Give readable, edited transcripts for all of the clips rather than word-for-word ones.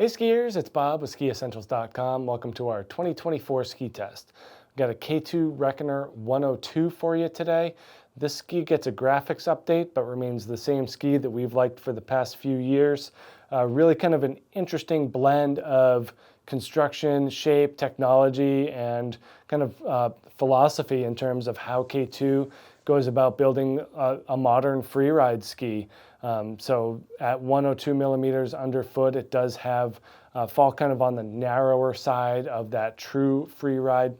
Hey skiers, it's Bob with SkiEssentials.com. Welcome to our 2024 ski test. We've got a K2 Reckoner 102 for you today. This ski gets a graphics update, but remains the same ski that we've liked for the past few years. Really kind of an interesting blend of construction, shape, technology, and kind of philosophy in terms of how K2 goes about building a modern freeride ski. So at 102 millimeters underfoot, it does have fall kind of on the narrower side of that true freeride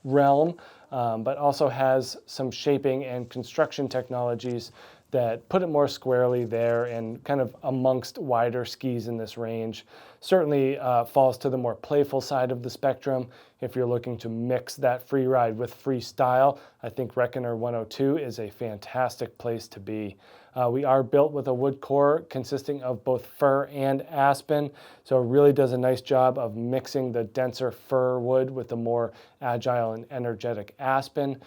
realm, but also has some shaping and construction technologies that put it more squarely there and kind of amongst wider skis in this range. Certainly falls to the more playful side of the spectrum. If you're looking to mix that free ride with freestyle, I think Reckoner 102 is a fantastic place to be. We are built with a wood core consisting of both fir and aspen, so it really does a nice job of mixing the denser fir wood with the more agile and energetic aspen.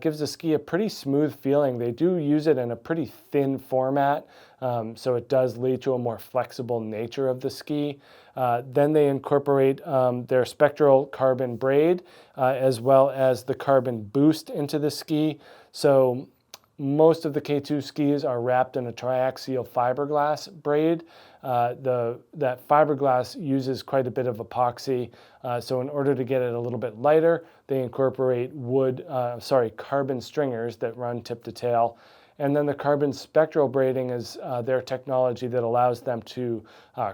Gives the ski a pretty smooth feeling. They do use it in a pretty thin format, so it does lead to a more flexible nature of the ski. Then they incorporate their spectral carbon braid as well as the carbon boost into the ski. So most of the K2 skis are wrapped in a triaxial fiberglass braid. That fiberglass uses quite a bit of epoxy, so in order to get it a little bit lighter, they incorporate carbon stringers that run tip to tail. And then the carbon spectral braiding is their technology that allows them to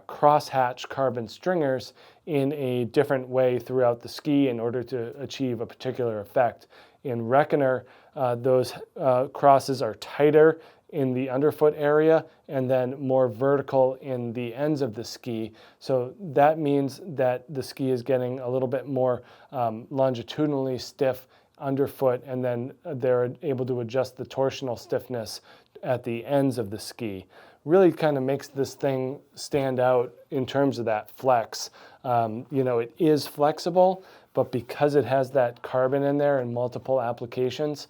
cross-hatch carbon stringers in a different way throughout the ski in order to achieve a particular effect. In Reckoner, those crosses are tighter in the underfoot area and then more vertical in the ends of the ski. So that means that the ski is getting a little bit more longitudinally stiff underfoot, and then they're able to adjust the torsional stiffness at the ends of the ski. Really kind of makes this thing stand out in terms of that flex. It is flexible, but because it has that carbon in there in multiple applications,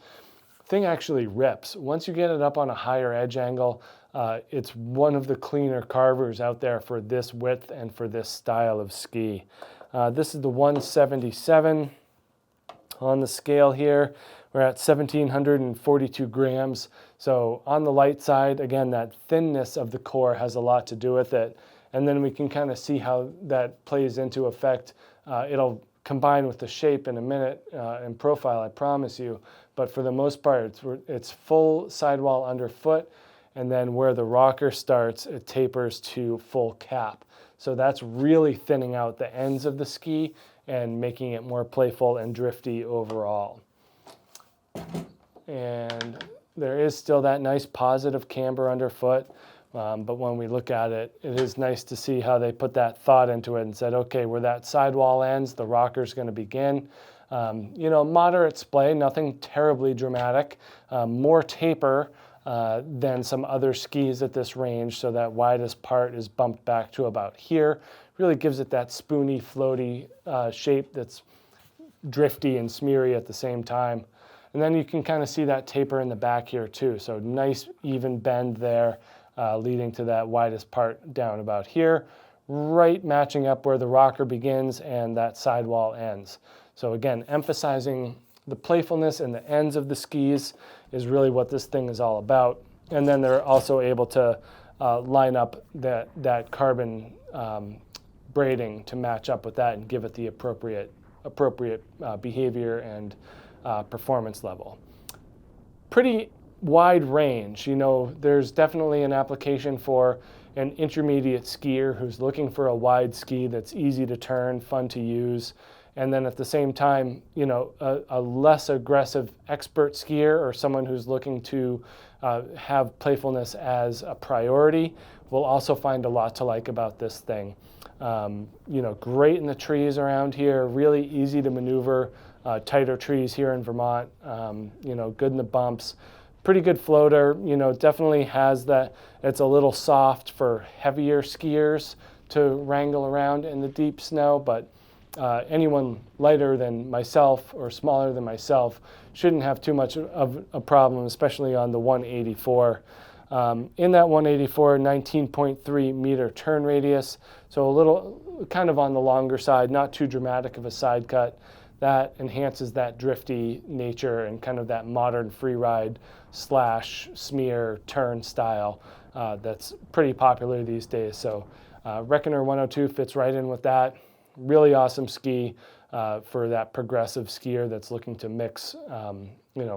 thing actually rips. Once you get it up on a higher edge angle, it's one of the cleaner carvers out there for this width and for this style of ski. This is the 177 on the scale here. We're at 1,742 grams. So on the light side, again, that thinness of the core has a lot to do with it. And then we can kind of see how that plays into effect. It'll combine with the shape in a minute and profile, I promise you. But for the most part, it's full sidewall underfoot, and then where the rocker starts, it tapers to full cap. So that's really thinning out the ends of the ski and making it more playful and drifty overall. And there is still that nice positive camber underfoot. But when we look at it, it is nice to see how they put that thought into it and said, okay, where that sidewall ends, the rocker's going to begin. Moderate splay, nothing terribly dramatic. More taper than some other skis at this range, so that widest part is bumped back to about here. Really gives it that spoony, floaty shape that's drifty and smeary at the same time. And then you can kind of see that taper in the back here too. So nice even bend there, leading to that widest part down about here, right matching up where the rocker begins and that sidewall ends. So again, emphasizing the playfulness in the ends of the skis is really what this thing is all about. And then they're also able to line up that carbon braiding to match up with that and give it the appropriate behavior and performance level. Pretty wide range. There's definitely an application for an intermediate skier who's looking for a wide ski that's easy to turn, fun to use. And then at the same time, a less aggressive expert skier or someone who's looking to have playfulness as a priority will also find a lot to like about this thing. Great in the trees around here, really easy to maneuver, tighter trees here in Vermont, good in the bumps. Pretty good floater, definitely has that. It's a little soft for heavier skiers to wrangle around in the deep snow, but anyone lighter than myself or smaller than myself shouldn't have too much of a problem, especially on the 184. In that 184, 19.3 meter turn radius, so a little kind of on the longer side, not too dramatic of a side cut. That enhances that drifty nature and kind of that modern free ride slash smear turn style that's pretty popular these days. So Reckoner 102 fits right in with that. Really awesome ski for that progressive skier that's looking to mix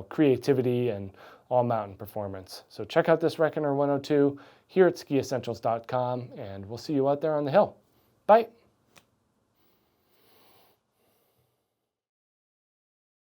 creativity and all mountain performance. So check out this Reckoner 102 here at skiessentials.com, and we'll see you out there on the hill. Bye.